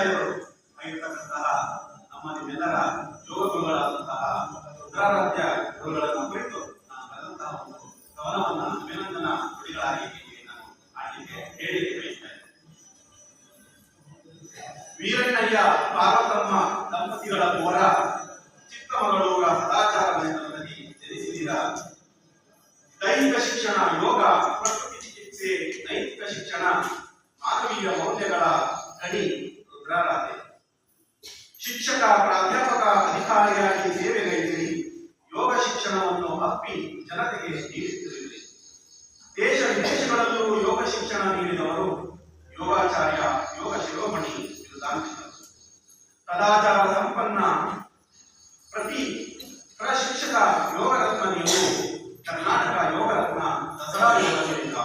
ಆಚಾರ್ಯರು ಆಗಿರ್ತಕ್ಕಂತಹ ನಮ್ಮ ನಿಮ್ಮೆಲ್ಲರ ಯೋಗ ಗುರುಗಳಾದಂತಹ ರುದ್ರಾರಾಧ್ಯ ಗುರುಗಳನ್ನು ಕುರಿತು ನಾನು ಬರೆದಂತಹ ಒಂದು ಕವನವನ್ನು ಅಭಿನಂದನ ನುಡಿಗಳಾಗಿ ನಾನು ಆಡಲಿಕ್ಕೆ ಹೇಳಿ ಬಯಸ್ತೇನೆ. ವೀರಣ್ಣಯ್ಯ ಪಾರ್ವತಮ್ಮ ದಂಪತಿಗಳ ಪೋರ ಚಿಕ್ಕಮಗಳೂರ ಸದಾಚಾರ ಮಂದಿರದಲ್ಲಿ ಜನಿಸಿದ ದೈಹಿಕ ಶಿಕ್ಷಣ, ಯೋಗ, ಪ್ರಕೃತಿ ಚಿಕಿತ್ಸೆ, ನೈತಿಕ ಶಿಕ್ಷಣ, ಮಾನವೀಯ ಮೌಲ್ಯಗಳ ಗಣಿ ರುದ್ರಾರಾಧೆ. ಶಿಕ್ಷಕ, ಪ್ರಾಧ್ಯಾಪಕ, ಅಧಿಕಾರಿಯಾಗಿ ಸೇವೆಗೈದಿರಿ. ಯೋಗ ಶಿಕ್ಷಣವನ್ನು ಅಪ್ಪಿ ಜನತೆಗೆ ನೀಡುತ್ತಿರುವಿರಿ. ದೇಶ ವಿದೇಶಗಳಲ್ಲೂ ಯೋಗ ಶಿಕ್ಷಣ ನೀಡಿದವರು ಯೋಗಾಚಾರ್ಯ, ಯೋಗ ಶಿರೋಮಣಿ ಬಿರುದಾಂಕಿತರು. ಸದಾಚಾರ ಸಂಪನ್ನ ಪ್ರಶಿಕ್ಷಕ ಯೋಗರತ್ನ ನೀವು. ಕರ್ನಾಟಕ ಯೋಗರತ್ನ ದಸರಾ ಯೋಗದಿಂದ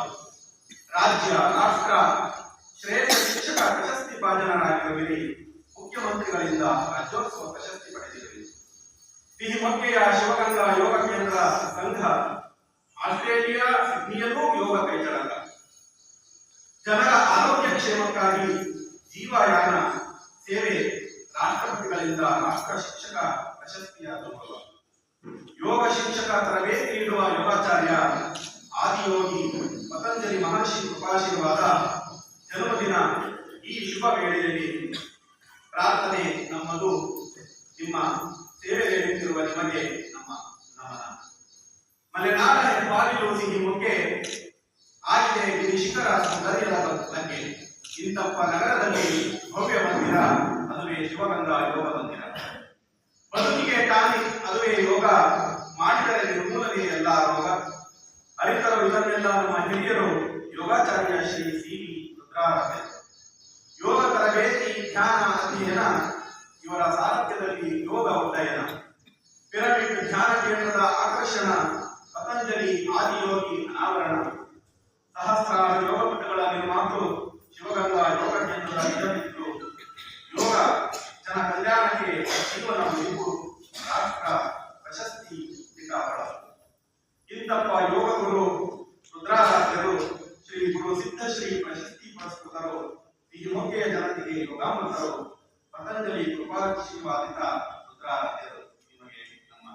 ರಾಜ್ಯ, ರಾಷ್ಟ್ರ ಶ್ರೇಷ್ಠ ಶಿಕ್ಷಕ ಪ್ರಶಸ್ತಿ ಭಾಜನರಾಗಿರುವಿರಿ. ಮುಖ್ಯಮಂತ್ರಿಗಳಿಂದ ರಾಜ್ಯೋತ್ಸವ ಪ್ರಶಸ್ತಿ ಪಡೆದಿರುವಿರಿ. ಸಿಹಿಮೊಗ್ಗೆಯ ಶಿವಗಂಗಾ ಯೋಗ ಕೇಂದ್ರ ಸಂಘ ಆಸ್ಟ್ರೇಲಿಯಾ ಸಿಡ್ನಿಯಲ್ಲೂ ಯೋಗ ಕೈಚಳಕ. ಜನರ ಆರೋಗ್ಯ ಕ್ಷೇಮಕ್ಕಾಗಿ ಜೀವಯಾನ ಸೇವೆ ರಾಷ್ಟ್ರಪತಿಗಳಿಂದ ರಾಷ್ಟ್ರ ಶಿಕ್ಷಕ ಪ್ರಶಸ್ತಿಯ ಗೌರವ. ಯೋಗ ಶಿಕ್ಷಕ ತರಬೇತಿ ನೀಡುವ ಯೋಗಾಚಾರ್ಯ ಆದಿಯೋಗಿ ಪತಂಜಲಿ ಮಹರ್ಷಿ ಕೃಪಾಶೀರ್ವಾದ ಜನ್ಮದಿನ. ಈ ಶುಭ ವೇಳೆಯಲ್ಲಿ ಪ್ರಾರ್ಥನೆ ನಮ್ಮದು. ನಿಮ್ಮ ಸೇವೆಗೆ ನಿಂತಿರುವ ನಿಮಗೆ ನಮ್ಮ ನಮನ. ಮಲೆನಾಡ ಹೆಬ್ಬಾಗಿಲು ಸಿಹಿ ಮೊಗ್ಗೆ ಆಗಿದೆ ಗಿರಿಶಿಖರ ಸೌಂದರ್ಯದ ಬಗ್ಗೆ. ಇಂತಪ್ಪ ನಗರದಲ್ಲಿ ಭವ್ಯ ಮಂದಿರ, ಅದುವೇ ಶಿವಗಂಗಾ ಯೋಗ ಮಂದಿರ. ಬದುಕಿಗೆ ಟಾನಿಕ್, ಅದುವೇ ಯೋಗ. ಮಾಡಿದರೆ ನಿರ್ಮೂಲನೆ ಎಲ್ಲ ರೋಗ. ಅರಿತರು ಇದನ್ನೆಲ್ಲ ನಮ್ಮ ಹಿರಿಯರು ಯೋಗಾಚಾರ್ಯ ಶ್ರೀ ಸಿ ವಿ ರುದ್ರಾರಾಧ್ಯ. ಯೋಗ ತರಬೇತಿ, ಧ್ಯಾನ, ಅಧ್ಯಯನ ಇವರ ಸಾರಥ್ಯದಲ್ಲಿ ಯೋಗ ಉಡ್ಡಯನ. ಪಿರಮಿಡ್ ಧ್ಯಾನ ಕೇಂದ್ರದ ಆಕರ್ಷಣ, ಪತಂಜಲಿ ಆದಿಯೋಗಿ ಅನಾವರಣ. ಸಹಸ್ರಾರು ಯೋಗ ಪೀಠಗಳ ನಿರ್ಮಾತೃ ಶಿವಗಂಗಾ ಯೋಗ ಕೇಂದ್ರದ ನಿಜವಿತ್ತು. ಯೋಗ ಜನ ಕಲ್ಯಾಣಕ್ಕೆ ಜೀವನ ಮುಡಿಪು, ರಾಷ್ಟ್ರ ಪ್ರಶಸ್ತಿ ಪಿತಾಮಹ. ಇಂತಪ್ಪ ಯೋಗ ಗುರು ರುದ್ರಾರಾಧ್ಯರು ಶ್ರೀ ಗುರು ಸಿದ್ಧಶ್ರೀ ಪ್ರಶಸ್ತಿ ಪುರಸ್ಕೃತರು. ಸಿಹಿಮೊಗ್ಗೆಯ ಜನತೆಗೆ ಯೋಗಾಮೃತರು. ಪತಂಜಲಿ ಕೃಪಾಶೀರ್ವಾದಿತ ರುದ್ರಾರಾಧ್ಯರು. ನಿಮಗೆ ನಮ್ಮ